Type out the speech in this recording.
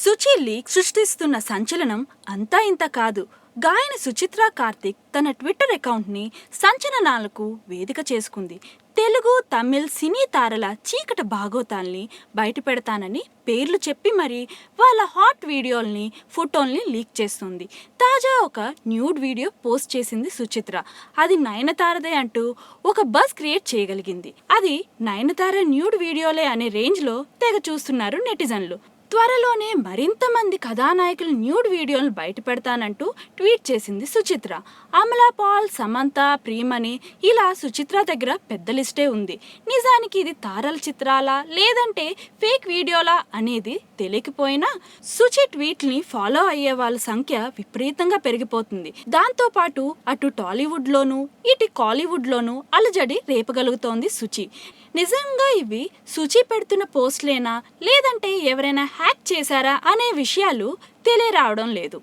Suchi leak సృష్టిస్తున్న సంచలనం అంతా ఇంత కాదు. గాయని సుచిత్ర కార్తిక్ తన ట్విట్టర్ అకౌంట్ని సంచలనాలకు వేదిక చేసుకుంది. తెలుగు, తమిళ్ సినీ తారల చీకటి భాగోతాల్ని బయటపెడతానని పేర్లు చెప్పి మరి వాళ్ళ హాట్ వీడియోల్ని, ఫోటోల్ని లీక్ చేస్తుంది. తాజా ఒక న్యూడ్ వీడియో పోస్ట్ చేసింది సుచిత్ర. అది నయనతారదే అంటూ ఒక బజ్ క్రియేట్ చేయగలిగింది. అది నయనతార న్యూడ్ వీడియోలే అనే రేంజ్లో తెగ చూస్తున్నారు నెటిజన్లు. త్వరలోనే మరింత మంది కథానాయకుల న్యూడ్ వీడియోలను బయట పెడతానంటూ ట్వీట్ చేసింది సుచిత్ర. అమలా పాల్, సమంత, ప్రియమణి ఇలా సుచిత్ర దగ్గర పెద్ద లిస్టే ఉంది. నిజానికి ఇది తారల చిత్రాలా లేదంటే ఫేక్ వీడియోలా అనేది తెలియకపోయినా సుచి ట్వీట్ని ఫాలో అయ్యే వాళ్ళ సంఖ్య విపరీతంగా పెరిగిపోతుంది. దాంతోపాటు అటు టాలీవుడ్లోనూ ఇటు కాలీవుడ్లోనూ అలజడి రేపగలుగుతోంది సుచి. నిజంగా ఇవి సుచి పెడుతున్న పోస్ట్లేనా లేదంటే ఎవరైనా హ్యాక్ చేశారా అనే విషయాలు తెలియరావడం లేదు.